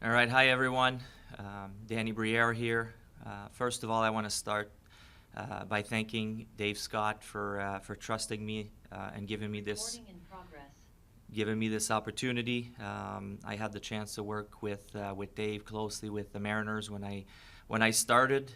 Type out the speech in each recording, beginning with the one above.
All right, hi everyone. Danny Briere here. First of all, I want to start by thanking Dave Scott for trusting me and giving me this opportunity. I had the chance to work with Dave closely with the Mariners when I started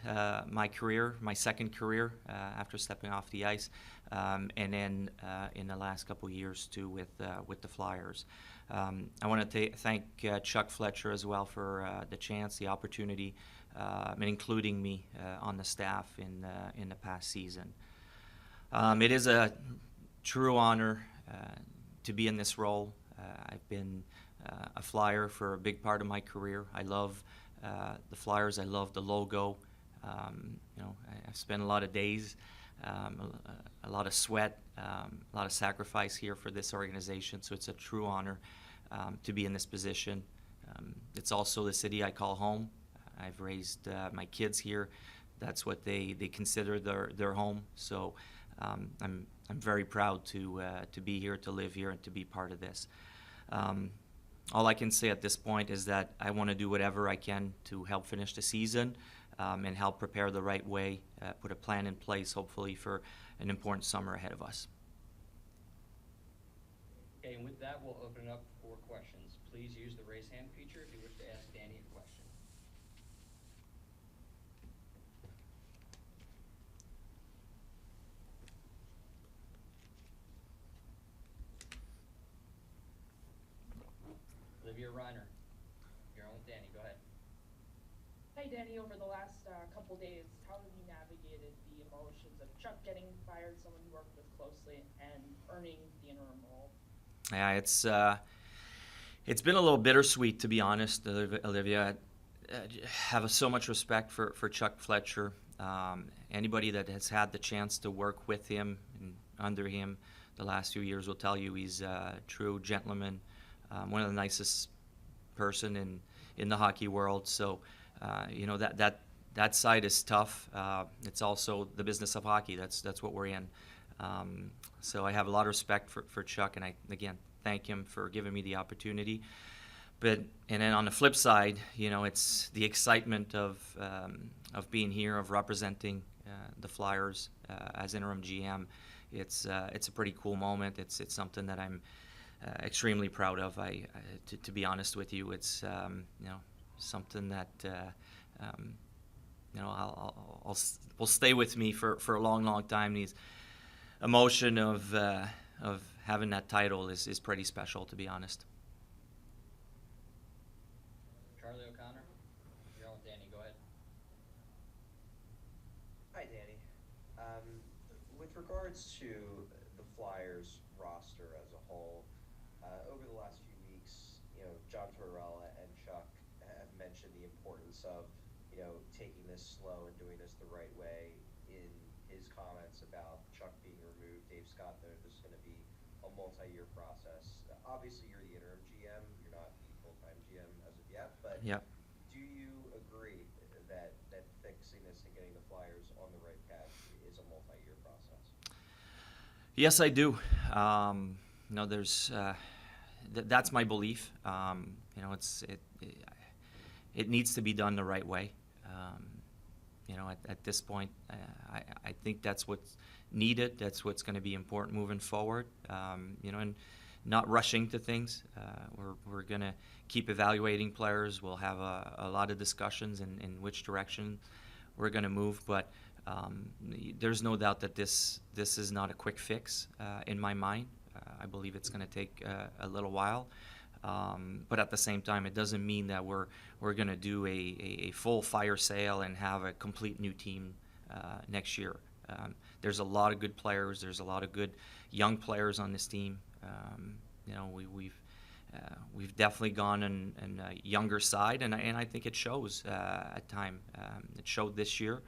my career, my second career after stepping off the ice, and then in the last couple of years too with the Flyers. I want to thank Chuck Fletcher as well for the chance, the opportunity, and including me on the staff in the past season. It is a true honor to be in this role. I've been a Flyer for a big part of my career. I love the Flyers. I love the logo. I've spent a lot of days, a lot of sweat, a lot of sacrifice here for this organization. So it's a true honor to be in this position. It's also the city I call home. I've raised my kids here. That's what they consider their home. So I'm very proud to be here, to live here, and to be part of this. All I can say at this point is that I want to do whatever I can to help finish the season and help prepare the right way, put a plan in place, hopefully, for an important summer ahead of us. Okay, and with that, we'll open it up for questions. Please use the raise hand feature if you wish to ask Danny a question. Olivia Reiner, you're on with Danny. Go ahead. Hi, Danny. Over the last couple days, how have you navigated the emotions of Chuck getting fired, someone you worked with closely, and earning the interim role? Yeah, it's been a little bittersweet, to be honest, Olivia. I have so much respect for Chuck Fletcher. Anybody that has had the chance to work with him and under him the last few years will tell you he's a true gentleman, one of the nicest person in the hockey world. So, that side is tough. It's also the business of hockey. That's what we're in. So I have a lot of respect for Chuck, and I, again, thank him for giving me the opportunity. And then on the flip side, it's the excitement of being here, of representing the Flyers as interim GM. It's a pretty cool moment. It's something that I'm extremely proud of. To be honest with you, it's something that will stay with me for a long time. These emotion of having that title is pretty special, to be honest. Charlie O'Connor, you're on with Danny. Go ahead. Hi, Danny. With regards to the Flyers roster as a whole, over the last few weeks, John Tortorella and Chuck have mentioned the importance of, taking this slow and doing this the right way. In his comments about Chuck being removed, Dave Scott noted this is going to be a multi-year process. Obviously, you're the interim GM. You're not the full-time GM as of yet. But Yep. Do you agree that fixing this and getting the Flyers on the right path is a multi-year process? Yes, I do. That's my belief. It needs to be done the right way. At this point, I think that's what's needed. That's what's going to be important moving forward. And not rushing to things. We're going to keep evaluating players. We'll have a lot of discussions in which direction we're going to move. But there's no doubt that this is not a quick fix in my mind. I believe it's going to take a little while. But at the same time, it doesn't mean that we're going to do a full fire sale and have a complete new team next year. There's a lot of good players. There's a lot of good young players on this team. We've definitely gone on a younger side, and I think it shows at time. It showed this year,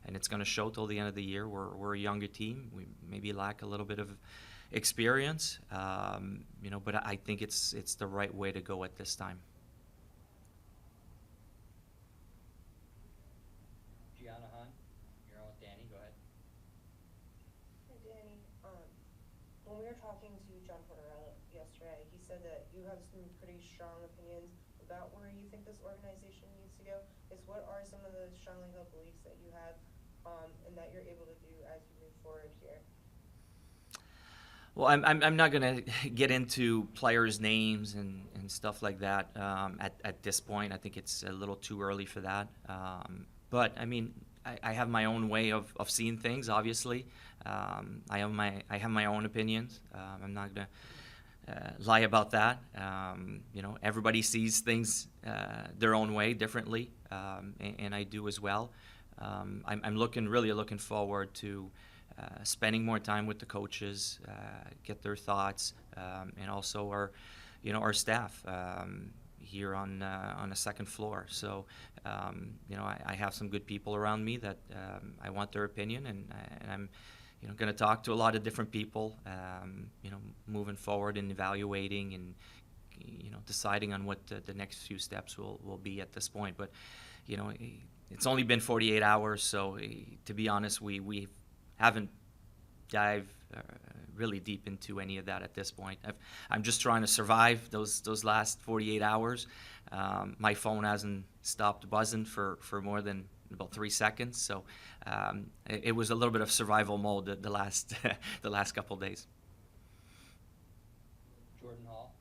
and it's going to show till the end of the year. We're a younger team. We maybe lack a little bit of experience, but I think it's the right way to go at this time. Gianna Hahn, you're on with Danny. Go ahead. Hi, Danny. When we were talking to John Tortorella yesterday, he said that you have some pretty strong opinions about where you think this organization needs to go, is what are some of the strongly held beliefs that you have and that you're able to do as you move forward here? Well, I'm not going to get into players' names and stuff like that at this point. I think it's a little too early for that. But I mean, I have my own way of seeing things. Obviously, I have my own opinions. I'm not going to lie about that. You know, everybody sees things their own way, differently, and I do as well. I'm really looking forward to spending more time with the coaches, get their thoughts, and also our staff here on the second floor. So, you know, I have some good people around me that I want their opinion, and I'm, you know, going to talk to a lot of different people, you know, moving forward and evaluating and, you know, deciding on what the next few steps will be at this point. But, you know, it's only been 48 hours, so to be honest, we haven't dived really deep into any of that at this point. I'm just trying to survive those last 48 hours. My phone hasn't stopped buzzing for more than about 3 seconds, so it was a little bit of survival mode the last the last couple days. Jordan Hall,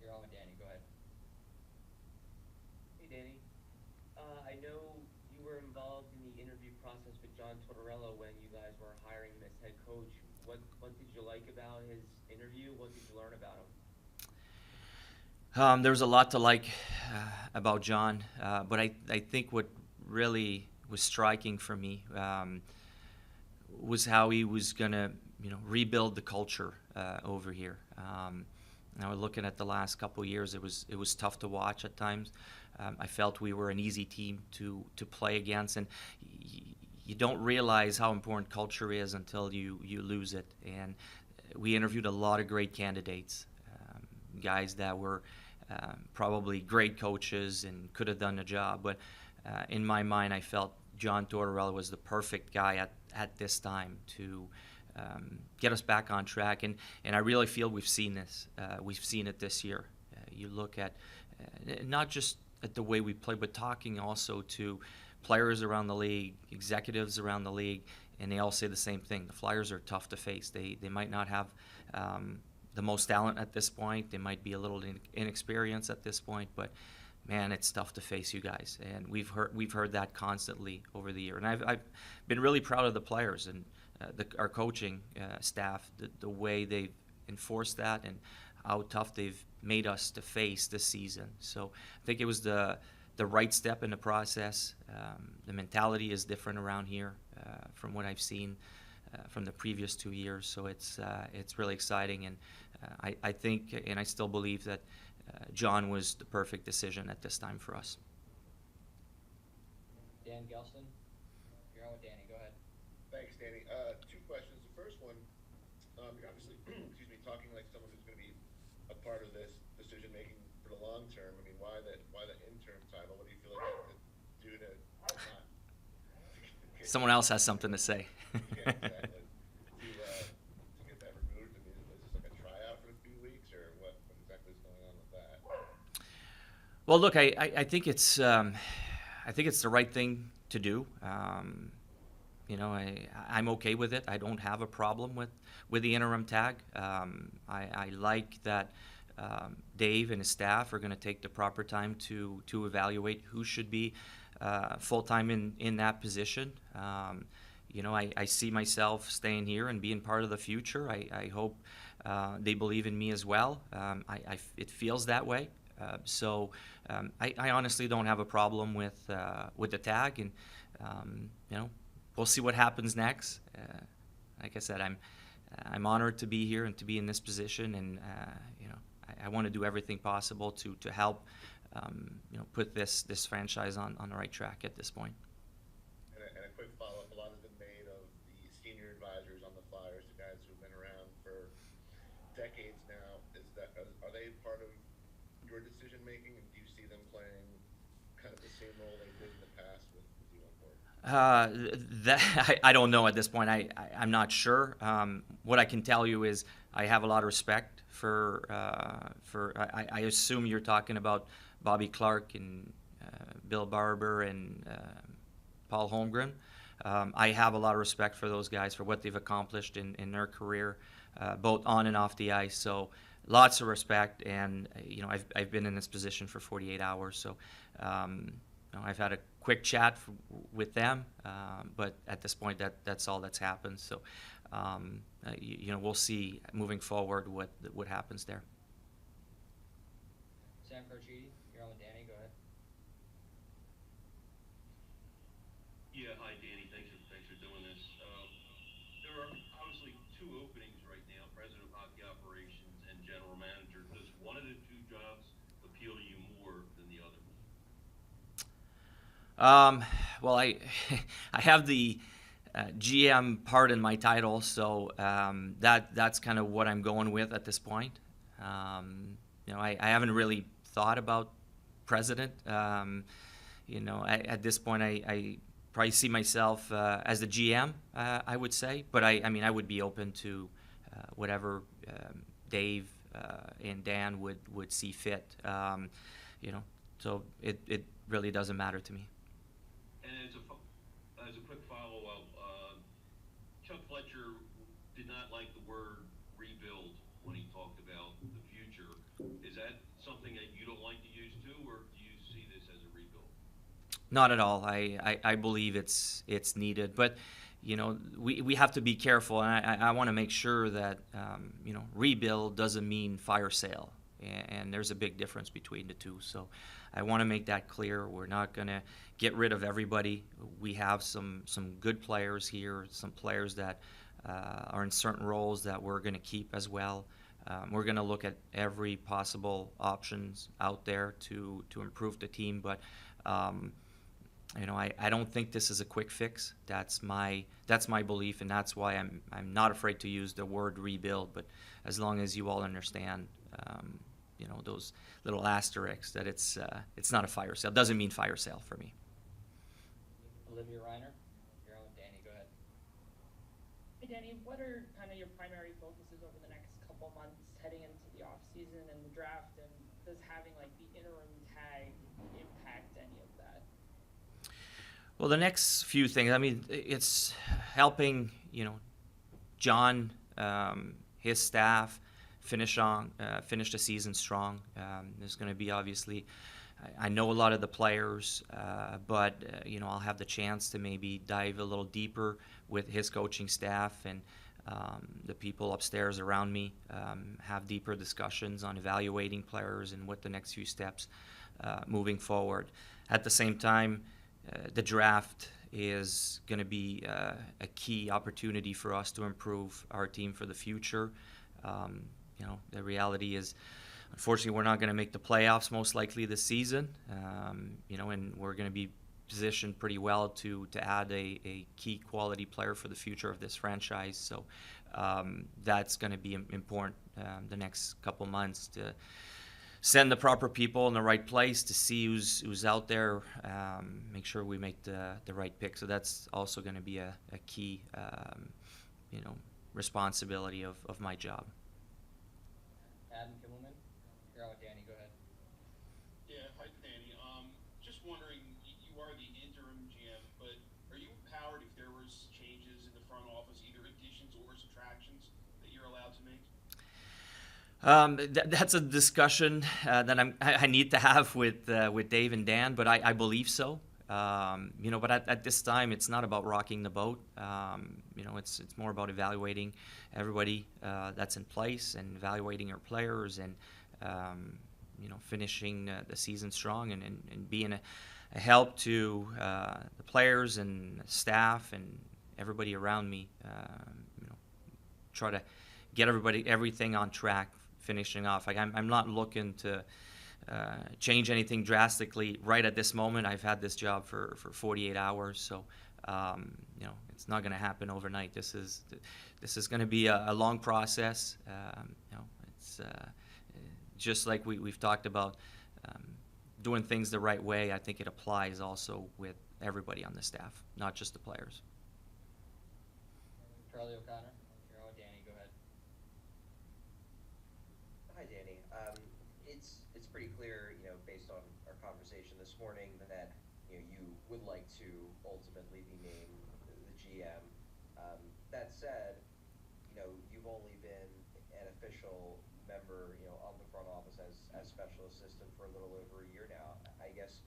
you're on with Danny. Go ahead. Hey, Danny. I know you were involved in the interview process with John Tortorella when you guys were hiring him as head coach. What did you like about his interview? What did you learn about him? There was a lot to like about John, but I think what really was striking for me was how he was going to, you know, rebuild the culture over here. Now, looking at the last couple of years, it was tough to watch at times. I felt we were an easy team to play against, and you don't realize how important culture is until you lose it. And we interviewed a lot of great candidates, guys that were probably great coaches and could have done the job. But in my mind, I felt John Tortorella was the perfect guy at this time to get us back on track. And I really feel we've seen this. We've seen it this year. You look at not just at the way we play, but talking also to players around the league, executives around the league, and they all say the same thing. The Flyers are tough to face. They might not have the most talent at this point. They might be a little inexperienced at this point, but man, it's tough to face you guys. And we've heard that constantly over the year. And I've been really proud of the players and our coaching staff, the way they've enforced that and how tough they've made us to face this season. So I think it was the right step in the process. The mentality is different around here from what I've seen from the previous 2 years. So it's really exciting, and I think, and I still believe that John was the perfect decision at this time for us. Dan Gelston, you're on with Danny. Go ahead. Thanks, Danny. 2 questions. The first one, you're obviously, excuse me, talking like someone who's going to be a part of this decision making for the long term. I mean, why the interim title? What do you feel like you have to do to not? Someone else has something to say. Yeah, exactly. To get that removed, I mean, is this like a tryout for a few weeks, or what exactly is going on with that? Well, look, I think it's the right thing to do. You know, I'm okay with it. I don't have a problem with the interim tag. I like that Dave and his staff are going to take the proper time to evaluate who should be full-time in that position. You know, I see myself staying here and being part of the future. I hope they believe in me as well. It feels that way. So I honestly don't have a problem with the tag, and you know, we'll see what happens next. Like I said, I'm honored to be here and to be in this position, and you know, I want to do everything possible to help you know, put this franchise on the right track at this point. And a quick follow-up. A lot has been made of the senior advisors on the Flyers, the guys who've been around for decades now. Are they part of your decision making, and do you see them playing kind of the same role they did in the past with you on board? I don't know at this point. I'm not sure. What I can tell you is I have a lot of respect for I assume you're talking about Bobby Clark and Bill Barber and Paul Holmgren. I have a lot of respect for those guys for what they've accomplished in their career, both on and off the ice. So lots of respect, and I've been in this position for 48 hours. So I've had a quick chat with them, but at this point, that's all that's happened. So we'll see moving forward what happens there. Sam Carchidi, you're on with Danny. Go ahead. Yeah, hi Danny. Thanks for doing this. There are obviously two openings right now: president of hockey operations and general manager. Does one of the two jobs appeal to you more than the other? Well, I have the GM part in my title, so that's kind of what I'm going with at this point. I haven't really thought about president. At this point, I probably see myself as the GM, I would say, but I would be open to whatever Dave and Dan would see fit. So it really doesn't matter to me. And as a quick follow-up, Chuck Fletcher did not like the word rebuild when he talked about the future. Is that something that you don't like to use too, or do you see this as a rebuild? Not at all. I believe it's needed, but we have to be careful, and I want to make sure that rebuild doesn't mean fire sale, and there's a big difference between the two. So I want to make that clear. We're not going to get rid of everybody. We have some good players here, some players that are in certain roles that we're going to keep as well. We're going to look at every possible options out there to improve the team, but I don't think this is a quick fix. That's my belief, and that's why I'm not afraid to use the word rebuild. But as long as you all understand, those little asterisks that it's not a fire sale. It doesn't mean fire sale for me. Olivia Reiner, you're on with Danny. Go ahead. Hey Danny, what are kind of your primary focuses over the next couple months heading into the off season and the draft, and does having like the interim tag impact any of that? Well, the next few things, it's helping, John, his staff finish the season strong. There's going to be obviously, I know a lot of the players, but I'll have the chance to maybe dive a little deeper with his coaching staff and the people upstairs around me, have deeper discussions on evaluating players and what the next few steps moving forward. At the same time, the draft is going to be a key opportunity for us to improve our team for the future. The reality is, unfortunately, we're not going to make the playoffs most likely this season, and we're going to be positioned pretty well to add a key quality player for the future of this franchise. So that's going to be important the next couple months to send the proper people in the right place to see who's out there, make sure we make the right pick. So that's also going to be a key responsibility of my job. Adam Kimmelman, you're on with Danny. Go ahead. Yeah, hi Danny. Just wondering, you are the interim GM, but are you empowered if there was changes in the front office, either additions or subtractions, that you're allowed to make? That's a discussion that I need to have with Dave and Dan, but I believe so. But at this time, it's not about rocking the boat. It's more about evaluating everybody that's in place and evaluating our players and finishing the season strong and being a help to the players and staff and everybody around me. Try to get everything on track, finishing off. Like I'm not looking to change anything drastically right at this moment. I've had this job for 48 hours, so it's not going to happen overnight. This is going to be a long process. It's just like we've talked about doing things the right way. I think it applies also with everybody on the staff, not just the players. Charlie O'Connor, you're on with Danny. Go ahead. Hi, Danny. It's pretty clear, based on conversation this morning that you would like to ultimately be named the GM. That said, you've only been an official member, of the front office as special assistant for a little over a year now. I guess,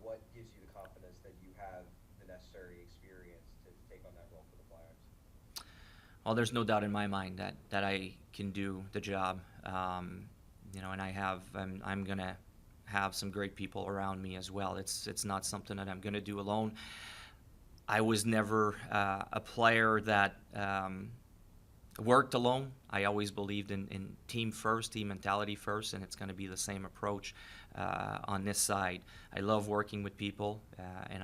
what gives you the confidence that you have the necessary experience to take on that role for the Flyers? Well, there's no doubt in my mind that I can do the job. And I'm going to have some great people around me as well. It's not something that I'm going to do alone. I was never a player that worked alone. I always believed in team first, team mentality first, and it's going to be the same approach on this side. I love working with people, and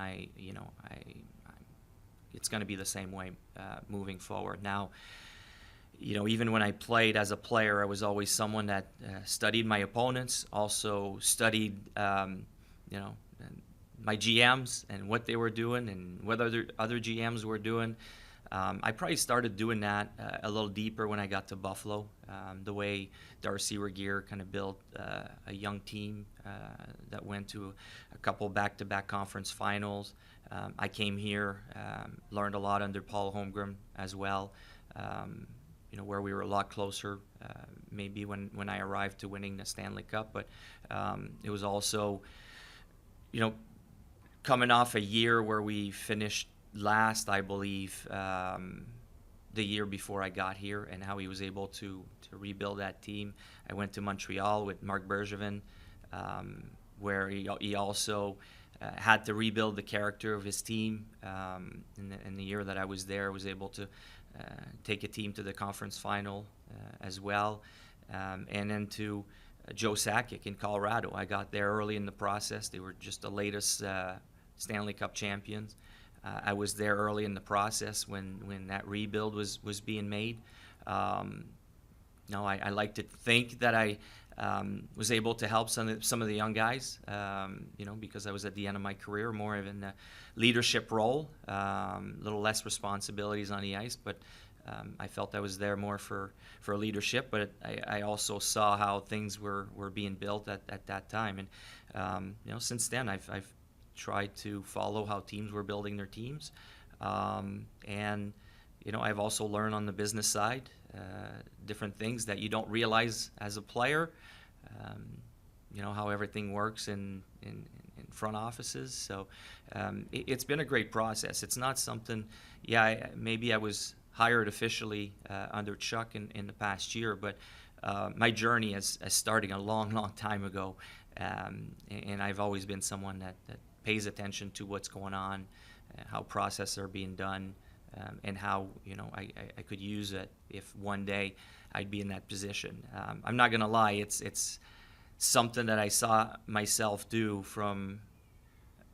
it's going to be the same way moving forward. Now, even when I played as a player, I was always someone that studied my opponents, also studied, my GMs and what they were doing and what other GMs were doing. I probably started doing that a little deeper when I got to Buffalo, the way Darcy Regier kind of built a young team that went to a couple back-to-back conference finals. I came here, learned a lot under Paul Holmgren as well, where we were a lot closer maybe when I arrived to winning the Stanley Cup. But it was also, coming off a year where we finished last, I believe, the year before I got here, and how he was able to rebuild that team. I went to Montreal with Marc Bergevin, where he also had to rebuild the character of his team. In the year that I was there, I was able to take a team to the conference final as well. And then to Joe Sakic in Colorado. I got there early in the process. They were just the latest Stanley Cup champions. I was there early in the process when that rebuild was being made. I like to think that I was able to help some of the young guys, because I was at the end of my career, more of in a leadership role, a little less responsibilities on the ice, but I felt I was there more for leadership. But I also saw how things were being built at that time, and since then I've tried to follow how teams were building their teams, and I've also learned on the business side different things that you don't realize as a player, how everything works in front offices. So it's been a great process. It's not something, maybe I was hired officially under Chuck in the past year, but my journey is starting a long time ago, and I've always been someone that pays attention to what's going on, how processes are being done, and how I could use it if one day I'd be in that position. I'm not gonna lie, it's something that I saw myself do from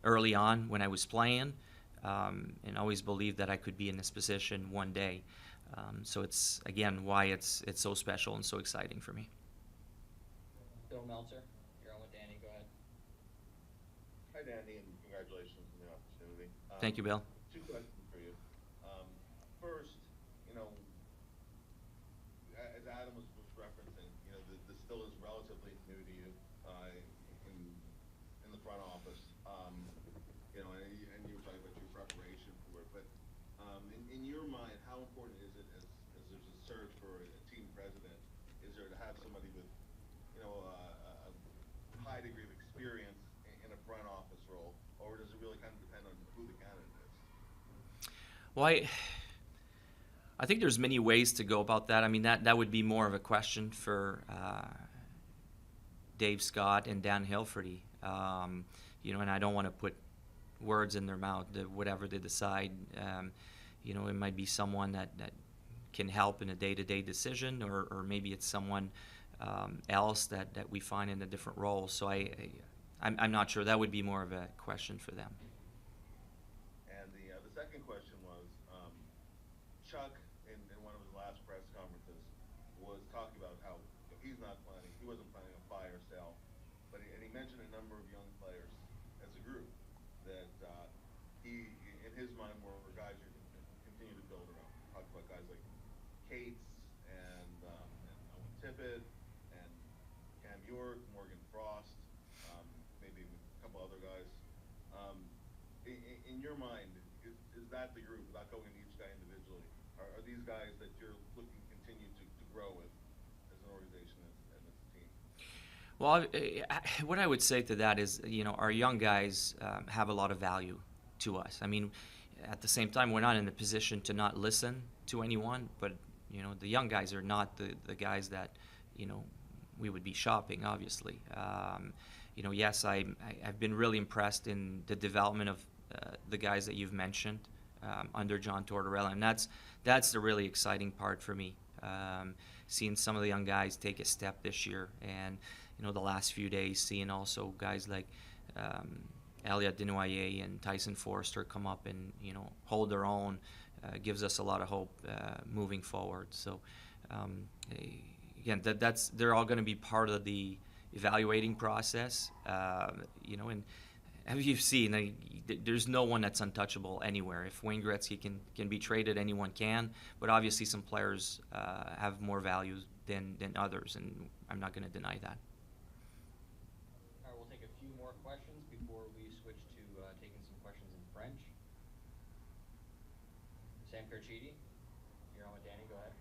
early on when I was playing, and always believed that I could be in this position one day. So it's again why it's so special and so exciting for me. Bill Meltzer, you're on with Danny. Go ahead. Hi, Danny, and congratulations on the opportunity. Thank you, Bill. Two questions for you. First, as Adam was referencing, this still is relatively new to you in the front office, and you were talking about your preparation for it. But in your mind, how important is it as there's a search for a team president? Is there to have somebody with a high degree of experience in a front office role, or does it really kind of depend on who the candidate is? Well, I think there's many ways to go about that. I mean, that would be more of a question for Dave Scott and Dan Hilferty, and I don't want to put words in their mouth. Whatever they decide, it might be someone that can help in a day-to-day decision, or maybe it's someone else that we find in a different role. So I'm not sure. That would be more of a question for them. And the second question was, Chuck in one of his last press conferences was talking about how he wasn't planning a fire sale, and he mentioned a number of young players as a group that he, in his mind, were guys who can continue to build around. Talked about guys like Cates and Owen Tippett and Cam York, Morgan Frost, maybe a couple other in your mind, is that the group, without going into each guy individually, are these guys that you're looking to continue to grow with as an organization and as a team? Well, what I would say to that is, our young guys have a lot of value to us. I mean, at the same time, we're not in a position to not listen to anyone, but, the young guys are not the guys that, we would be shopping, obviously. Yes, I've been really impressed in the development of the guys that you've mentioned under John Tortorella, and that's the really exciting part for me. Seeing some of the young guys take a step this year, and the last few days, seeing also guys like Elliot Denoyer and Tyson Forrester come up and hold their own, gives us a lot of hope moving forward. So again, they're all going to be part of the evaluating process. And as you've seen, there's no one that's untouchable anywhere. If Wayne Gretzky can be traded, anyone can. But obviously, some players have more value than others, and I'm not going to deny that. All right, we'll take a few more questions before we switch to taking some questions in French. Sam Carchidi, you're on with Danny. Go ahead.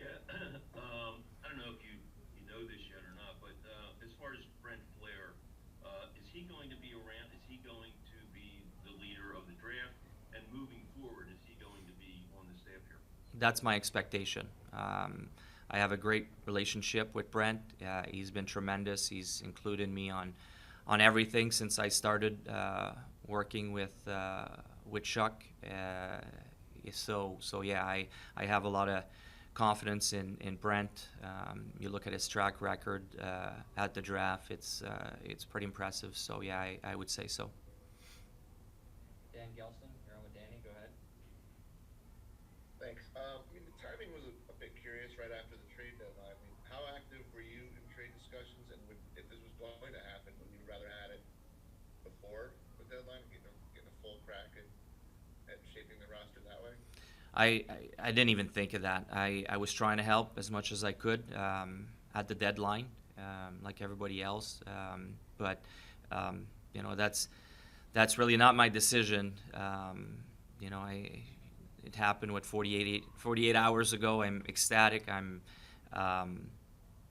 Yeah, I don't know if you know this yet or not, but as far as Brent Flair, is he going to be around? Is he going to be the leader of the draft? And moving forward, is he going to be on the staff here? That's my expectation. I have a great relationship with Brent. He's been tremendous. He's included me on everything since I started working with Chuck. So yeah, I have a lot of confidence in Brent. You look at his track record at the draft; it's pretty impressive. So yeah, I would say so. Dan Gelston, you're on with Danny. Go ahead. Thanks. The timing was a bit curious right after the trade deadline. How active were you in trade discussions, and if this was going to happen, would you rather had it before the deadline, getting a full crack at shaping the roster that way? I didn't even think of that. I was trying to help as much as I could at the deadline, like everybody else. But that's really not my decision. It happened 48 hours ago. I'm ecstatic. I'm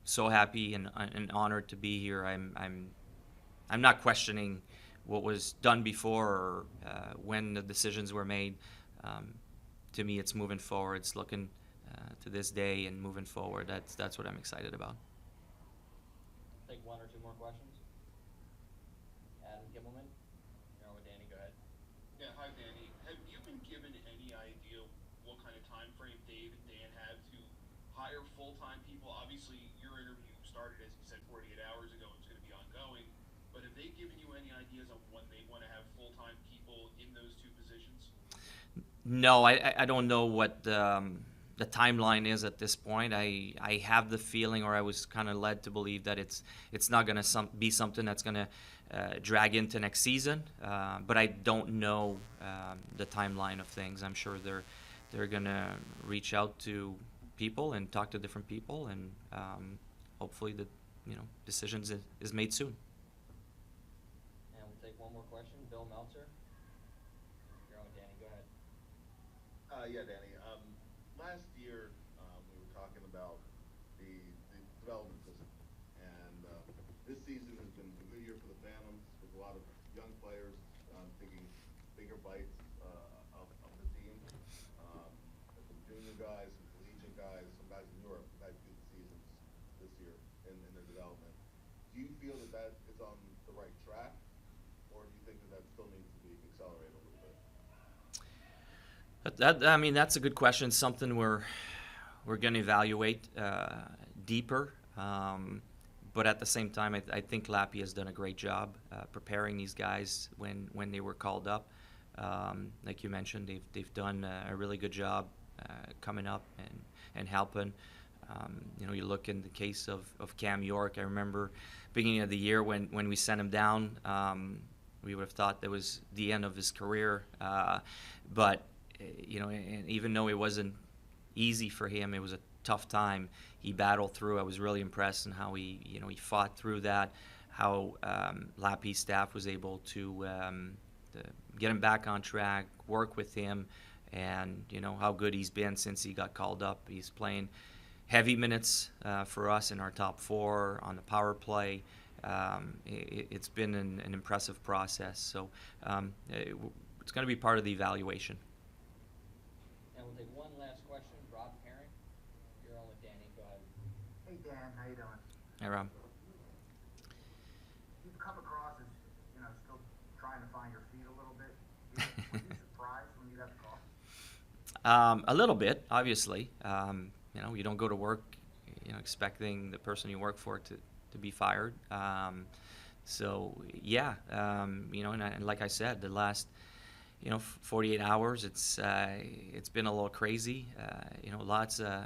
so happy and honored to be here. I'm not questioning what was done before or when the decisions were made. To me, it's moving forward. It's looking to this day and moving forward. That's what I'm excited about. Take one or two more questions. Adam Gibbleman, you're on with Danny. Go ahead. Yeah, hi Danny. Have you been given any idea what kind of time frame Dave and Dan have to hire full-time people? Obviously, your interview started, as you said, 48 hours ago, and it's going to be ongoing. But have they given you any ideas on when they want to have full-time people in those two positions? No, I don't know what the timeline is at this point. I have the feeling, or I was kind of led to believe that it's not going to be something that's going to drag into next season. But I don't know the timeline of things. I'm sure they're going to reach out to people and talk to different people, and hopefully the decisions is made soon. And we'll take one more question. Bill Meltzer, you're on with Danny. Go ahead. Yeah, Danny. Last year, we were talking about the development system, and this season has been a good year for the Phantoms with a lot of young players taking bigger bites of the team. Some junior guys, some collegiate guys, some guys in Europe who've had good seasons this year in their development. Do you feel that is on the right track, or do you think that still needs to be accelerated a little bit? That's a good question. Something we're going to evaluate deeper. But at the same time, I think Lappy has done a great job preparing these guys when they were called up. Like you mentioned, they've done a really good job coming up and helping. You look in the case of Cam York. I remember beginning of the year when we sent him down, we would have thought that was the end of his career. But and even though it wasn't easy for him, it was a tough time. He battled through. I was really impressed in how he fought through that. How Lappy's staff was able to get him back on track, work with him, and how good he's been since he got called up. He's playing heavy minutes for us in our top four on the power play. It's been an impressive process. So it's going to be part of the evaluation. And we'll take one last question. Rob Herring, you're on with Danny. Go ahead. Hey Dan, how you doing? Hey, Rob. You've come across as, still trying to find your feet a little bit. Were you surprised when you got the call? A little bit, obviously. You don't go to work, expecting the person you work for to be fired. So yeah, and like I said, the last 48 hours, it's been a little crazy. Lots of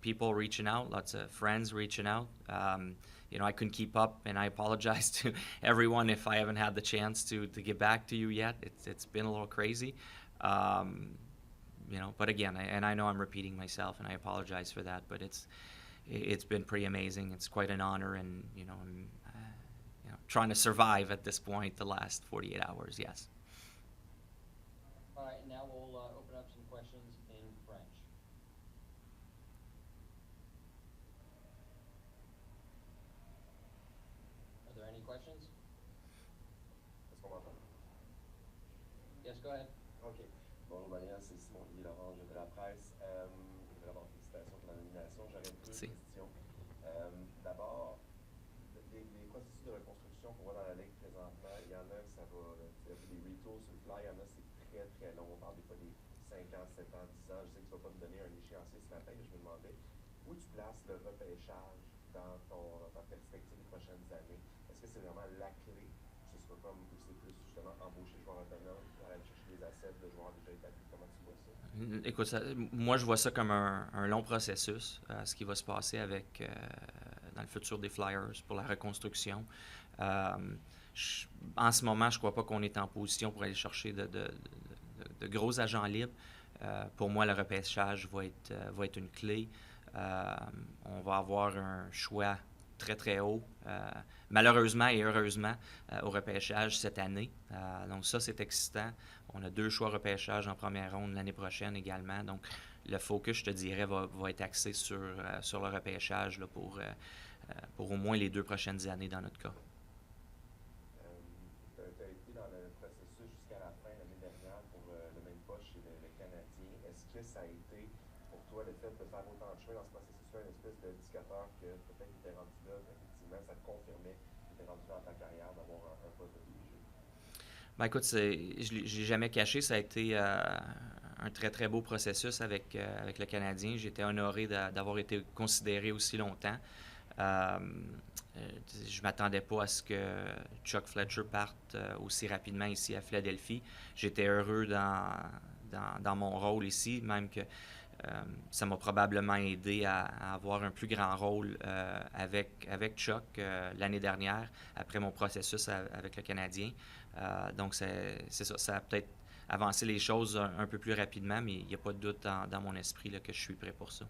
people reaching out, lots of friends reaching out. I couldn't keep up, and I apologize to everyone if I haven't had the chance to get back to you yet. It's been a little crazy. But again, and I know I'm repeating myself, and I apologize for that. But it's been pretty amazing. It's quite an honor, and I'm trying to survive at this point the last 48 hours. Yes. All right, now we'll open up some questions in French. Are there any questions? Est-ce qu'on m'entend? Yes, go ahead. OK. Bonjour Daniel, c'est Simon Guy-Laurent de la presse. Vraiment, félicitations pour la nomination. J'aurais deux questions. D'abord, les processus de reconstruction qu'on voit dans la Ligue présentement, il y en a que ça va, des retours sur le fly, il y en a c'est très très long, on parle des fois des 5 ans, 7 ans, 10 ans. Je sais que tu ne vas pas me donner un échéancier ce matin, mais je me demandais où tu places le repêchage dans ta perspective des prochaines années. Est-ce que c'est vraiment la clé, que ce soit comme, ou c'est plus justement embaucher le joueur autonome, aller chercher des assets de joueurs déjà établis? Comment tu vois ça? Écoute, moi je vois ça comme un long processus, ce qui va se passer avec dans le futur des Flyers pour la reconstruction. En ce moment, je ne crois pas qu'on est en position pour aller chercher de gros agents libres. Pour moi, le repêchage va être une clé. On va avoir un choix très, très haut, malheureusement et heureusement, au repêchage cette année. Donc ça, c'est excitant. On a 2 choix repêchage en première ronde l'année prochaine également. Donc le focus, je te dirais, va être axé sur le repêchage là, pour au moins les 2 prochaines années dans notre cas. Tu as été dans le processus jusqu'à la fin l'année dernière pour le même poste chez le Canadien. Est-ce que ça a été pour toi le fait de faire autant de choix dans ce processus-là une espèce d'indicateur que peut-être tu étais rendu là, effectivement, ça te confirmait que tu étais rendu dans ta carrière d'avoir un poste de dirigé? Ben écoute, je ne l'ai jamais caché, ça a été un très très beau processus avec le Canadien. J'étais honoré d'avoir été considéré aussi longtemps. Je ne m'attendais pas à ce que Chuck Fletcher parte aussi rapidement ici à Philadelphie. J'étais heureux dans mon rôle ici, même que ça m'a probablement aidé à avoir un plus grand rôle avec Chuck l'année dernière, après mon processus avec le Canadien. Donc c'est ça, ça a peut-être avancé les choses un peu plus rapidement, mais il n'y a pas de doute dans mon esprit là, que je suis prêt pour ça.